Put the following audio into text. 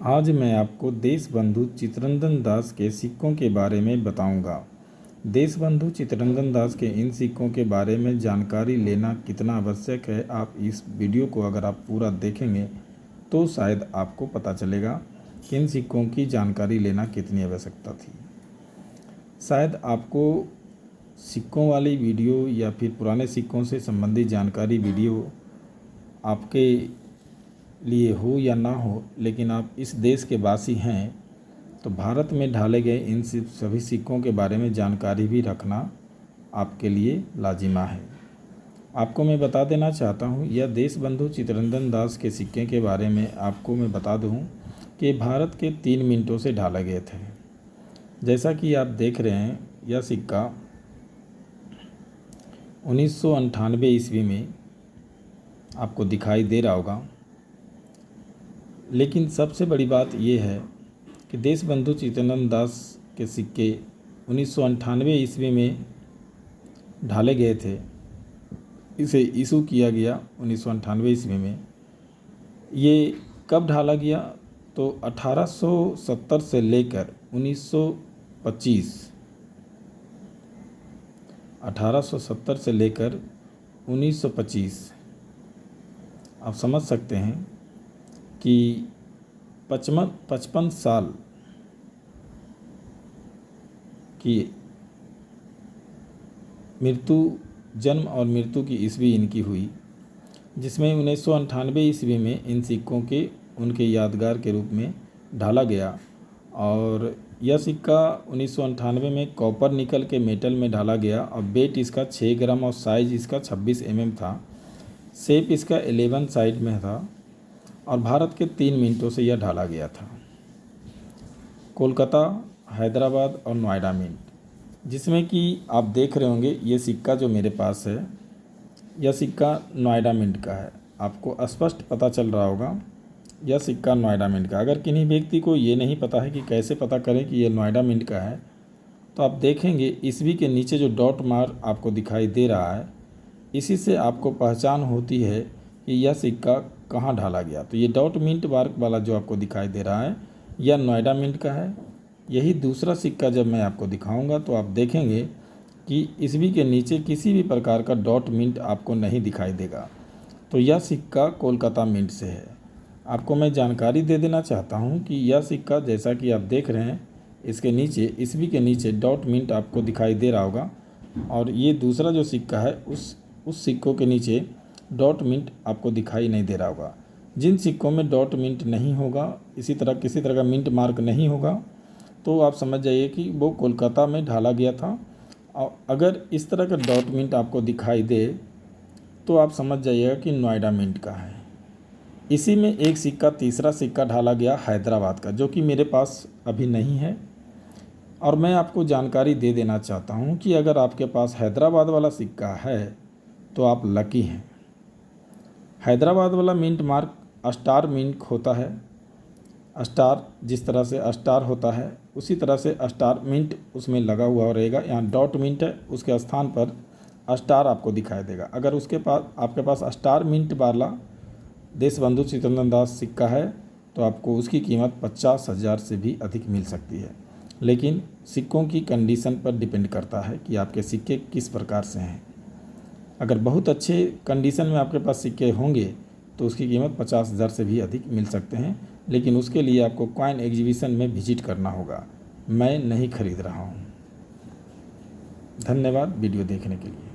आज मैं आपको देशबंधु चित्तरंजन दास के सिक्कों के बारे में बताऊंगा। देशबंधु चित्तरंजन दास के इन सिक्कों के बारे में जानकारी लेना कितना आवश्यक है, आप इस वीडियो को अगर आप पूरा देखेंगे तो शायद आपको पता चलेगा कि इन सिक्कों की जानकारी लेना कितनी आवश्यकता थी। शायद आपको सिक्कों वाली वीडियो या फिर पुराने सिक्कों से संबंधित जानकारी वीडियो आपके लिए हो या ना हो, लेकिन आप इस देश के वासी हैं तो भारत में ढाले गए इन सभी सिक्कों के बारे में जानकारी भी रखना आपके लिए लाजिमा है। आपको मैं बता देना चाहता हूँ, यह देशबंधु चित्तरंजन दास के सिक्के के बारे में आपको मैं बता दूँ कि भारत के 3 मिनटों से ढाले गए थे। जैसा कि आप देख रहे हैं, यह सिक्का 1998 ईस्वी में आपको दिखाई दे रहा होगा। लेकिन सबसे बड़ी बात यह है कि देशबंधु चित्तरंजन दास के सिक्के 1998 ईस्वी में ढाले गए थे। इसे इशू किया गया 1998 ईस्वी में। ये कब ढाला गया तो 1870 से लेकर 1925, 1870 से लेकर 1925 आप समझ सकते हैं कि 55 साल की जन्म और मृत्यु की ईस्वी इनकी हुई, जिसमें 1998 ईस्वी में इन सिक्कों के उनके यादगार के रूप में ढाला गया। और यह सिक्का 1998 में कॉपर निकल के मेटल में ढाला गया और वेट इसका 6 ग्राम और साइज इसका 26 mm था। शेप इसका 11 साइड में था और भारत के 3 मिनटों से यह ढाला गया था। कोलकाता, हैदराबाद और नोएडा मिंट, जिसमें कि आप देख रहे होंगे ये सिक्का जो मेरे पास है, यह सिक्का नोएडा मिंट का है। आपको स्पष्ट पता चल रहा होगा यह सिक्का नोएडा मिंट का। अगर किन्हीं व्यक्ति को ये नहीं पता है कि कैसे पता करें कि यह नोएडा मिंट का है, तो आप देखेंगे ईस्वी के नीचे जो डॉट मार्क आपको दिखाई दे रहा है, इसी से आपको पहचान होती है कि यह सिक्का कहाँ ढाला गया। तो ये डॉट मिंट मार्क वाला जो आपको दिखाई दे रहा है, यह नोएडा मिंट का है। यही दूसरा सिक्का जब मैं आपको दिखाऊंगा तो आप देखेंगे कि ईस्वी के नीचे किसी भी प्रकार का डॉट मिंट आपको नहीं दिखाई देगा। तो यह सिक्का कोलकाता मिंट से है। आपको मैं जानकारी दे देना चाहता हूँ कि यह सिक्का, जैसा कि आप देख रहे हैं, इसके नीचे ईस्वी के नीचे डॉट मिंट आपको दिखाई दे रहा होगा। और ये दूसरा जो सिक्का है, उस सिक्कों के नीचे डॉट मिंट आपको दिखाई नहीं दे रहा होगा। जिन सिक्कों में डॉट मिंट नहीं होगा, किसी तरह का मिंट मार्क नहीं होगा, तो आप समझ जाइए कि वो कोलकाता में ढाला गया था। और अगर इस तरह का डॉट मिंट आपको दिखाई दे तो आप समझ जाइएगा कि नोएडा मिंट का है। इसी में एक सिक्का, तीसरा सिक्का ढाला गया हैदराबाद का, जो कि मेरे पास अभी नहीं है। और मैं आपको जानकारी दे देना चाहता हूँ कि अगर आपके पास हैदराबाद वाला सिक्का है तो आप लकी हैं। हैदराबाद वाला मिंट मार्क स्टार मिंट होता है। स्टार, जिस तरह से स्टार होता है उसी तरह से स्टार मिंट उसमें लगा हुआ रहेगा। यहाँ डॉट मिंट है, उसके स्थान पर स्टार आपको दिखाई देगा। अगर आपके पास स्टार मिंट वाला देशबंधु चित्तरंजन दास सिक्का है तो आपको उसकी कीमत 50,000 से भी अधिक मिल सकती है। लेकिन सिक्कों की कंडीशन पर डिपेंड करता है कि आपके सिक्के किस प्रकार से हैं। अगर बहुत अच्छे कंडीशन में आपके पास सिक्के होंगे तो उसकी कीमत 50,000 से भी अधिक मिल सकते हैं, लेकिन उसके लिए आपको कॉइन एग्जीबिशन में विजिट करना होगा। मैं नहीं खरीद रहा हूँ। धन्यवाद वीडियो देखने के लिए।